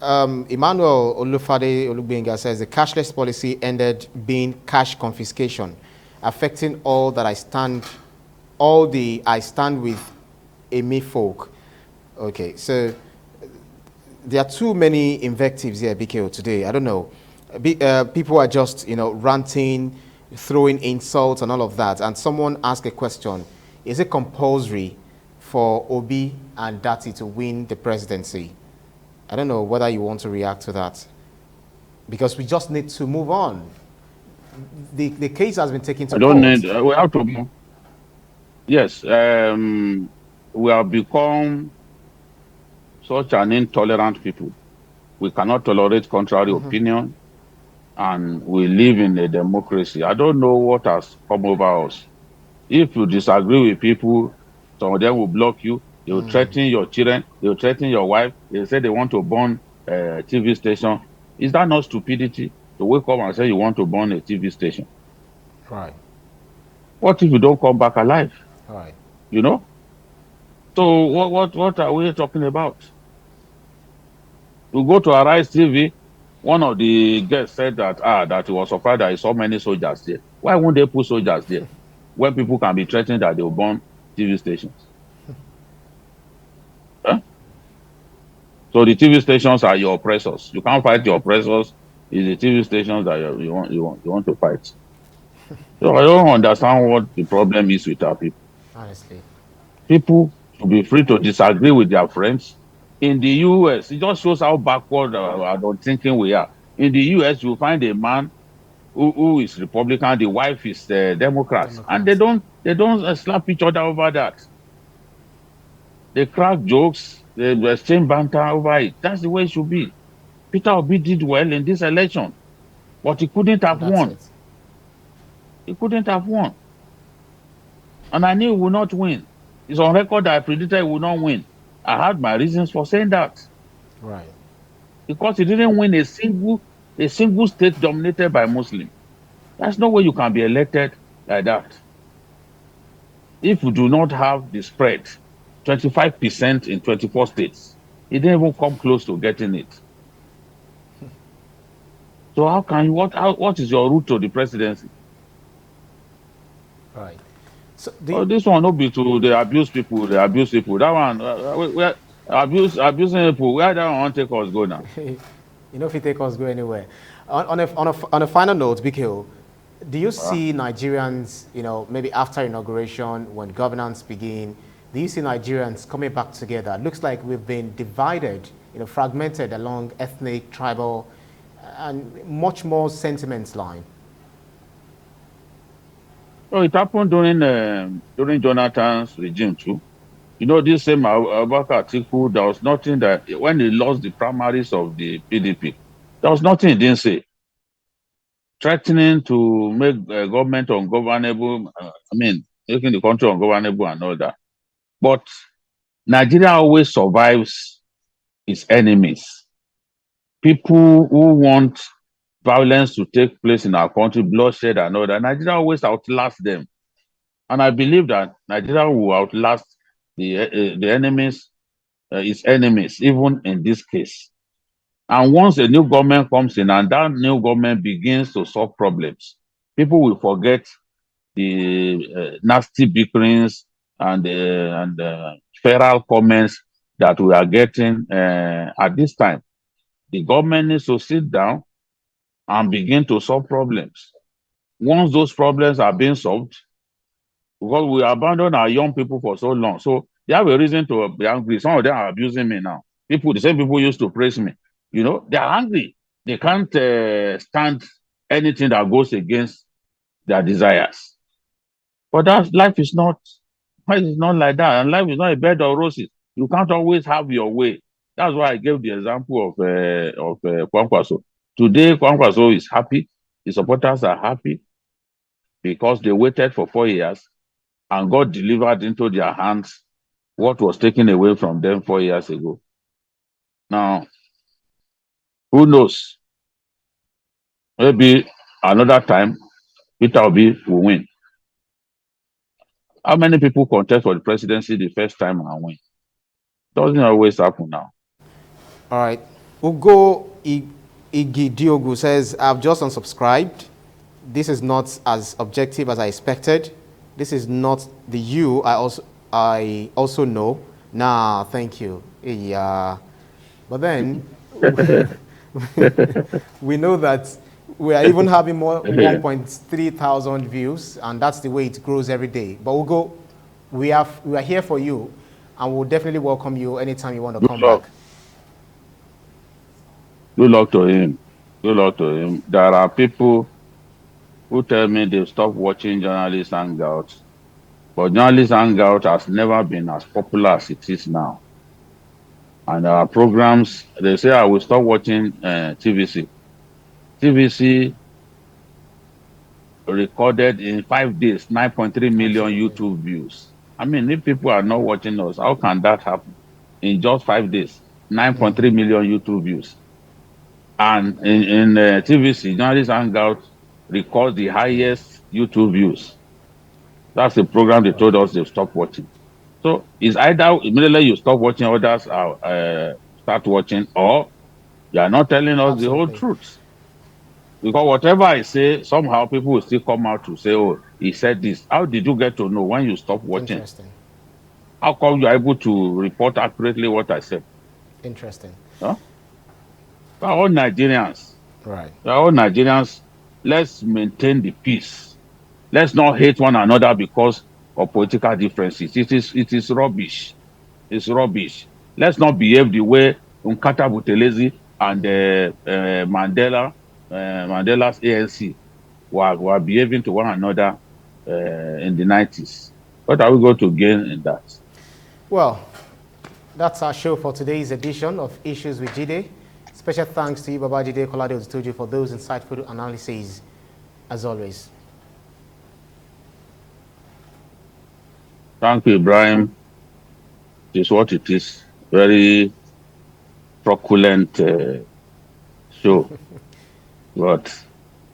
Emmanuel Olufade Olugbenga says the cashless policy ended being cash confiscation, affecting all the I stand with Emi folk. Okay, so there are too many invectives here, BKO, today. I don't know. People are just, ranting, throwing insults and all of that. And someone asked a question, is it compulsory for Obi and Dati to win the presidency? I don't know whether you want to react to that. Because we just need to move on. The case has been taken to I don't need. court. We have to move. Yes. We have become such an intolerant people. We cannot tolerate contrary opinion, and we live in a democracy. I don't know what has come over us. If you disagree with people, some of them will block you. They will threaten your children. They will threaten your wife. They say they want to burn a TV station. Is that not stupidity to wake up and say you want to burn a TV station? Right. What if you don't come back alive? All right. You know. So what are we talking about? You go to Arise TV. One of the guests said that he was surprised that he saw many soldiers there. Why won't they put soldiers there when people can be threatened that they will burn TV stations? Huh? So the TV stations are your oppressors. You can't fight your oppressors. It's the TV stations that you want to fight. So I don't understand what the problem is with our people. Honestly. People should be free to disagree with their friends. In the US, it just shows how backward and thinking we are. In the US, you find a man who is Republican, the wife is Democrat, and they Democrats. don't slap each other over that. They crack jokes, they exchange banter over it. That's the way it should be. Peter Obi did well in this election, but he couldn't have That's won. it. He couldn't have won. And I knew he would not win. It's on record that I predicted he would not win. I had my reasons for saying that. Right. Because he didn't win a single state dominated by Muslim. That's no way you can be elected like that. If you do not have the spread, 25% in 24 states, he didn't even come close to getting it. So how can you what is your route to the presidency? Right. So Oh, this one no be to the abuse people, the abuse people. That one where abusing people, where that one take us go now? if it take us go anywhere. On a final note, BKO, do you Uh, see Nigerians, maybe after inauguration, when governance begin, do you see Nigerians coming back together? Looks like we've been divided, fragmented along ethnic, tribal, and much more sentiments line. so it happened during Jonathan's regime too. You know, this same Abubakar Atiku, there was nothing that when he lost the primaries of the PDP, there was nothing he didn't say. Threatening to make government ungovernable, making the country ungovernable and all that. But Nigeria always survives its enemies. People who want violence to take place in our country, bloodshed and all that, Nigeria always outlasts them. And I believe that Nigeria will outlast the enemies, its enemies, even in this case. And once a new government comes in and that new government begins to solve problems, people will forget the nasty bickerings and feral comments that we are getting at this time. The government needs to sit down and begin to solve problems. Once those problems are being solved, because we abandoned our young people for so long, so they have a reason to be angry. Some of them are abusing me now. The same people used to praise me. They are angry. They can't stand anything that goes against their desires. But life is not like that, and life is not a bed of roses. You can't always have your way. That's why I gave the example of Kwankwaso. Today, Kwankwaso is happy. His supporters are happy because they waited for 4 years and God delivered into their hands what was taken away from them 4 years ago. Now, who knows? Maybe another time, Peter Obi will win. How many people contest for the presidency the first time and win? Doesn't always happen now. All right. Ugo Igidiogu says, I've just unsubscribed. This is not as objective as I expected. This is not the you I also know. Nah, thank you. Yeah. But then we know that we are even having more 1.3 thousand views, and that's the way it grows every day. But Ugo, we are here for you, and we'll definitely welcome you anytime you want to come back. Good luck to him. Good luck to him. There are people who tell me they've stopped watching Journalist Hangout, but Journalist Hangout has never been as popular as it is now. And our programs, they say I will stop watching TVC. TVC recorded in 5 days 9.3 million YouTube views. I mean, if people are not watching us, how can that happen? In just 5 days, 9.3 million YouTube views. And in TVC, Journalist Hangout records the highest YouTube views. That's the program they told us they've stopped watching. So it's either immediately you stop watching, others start watching, or you are not telling us the whole truth. Because whatever I say, somehow people will still come out to say, oh, he said this. How did you get to know when you stop watching? Interesting. How come you are able to report accurately what I said? Interesting. Huh? We are all Nigerians. Right. We are all Nigerians. Let's maintain the peace. Let's not hate one another because of political differences. It is rubbish. It's rubbish. Let's not behave the way Nkata Buthelezi and Mandela's ANC were behaving to one another in the 90s. What are we going to gain in that? Well, that's our show for today's edition of Issues with Jide. Special thanks to you, Babajide Kolade-Ototiju, for those insightful analyses, as always. Thank you, Ibrahim. It is what it is. Very truculent show. But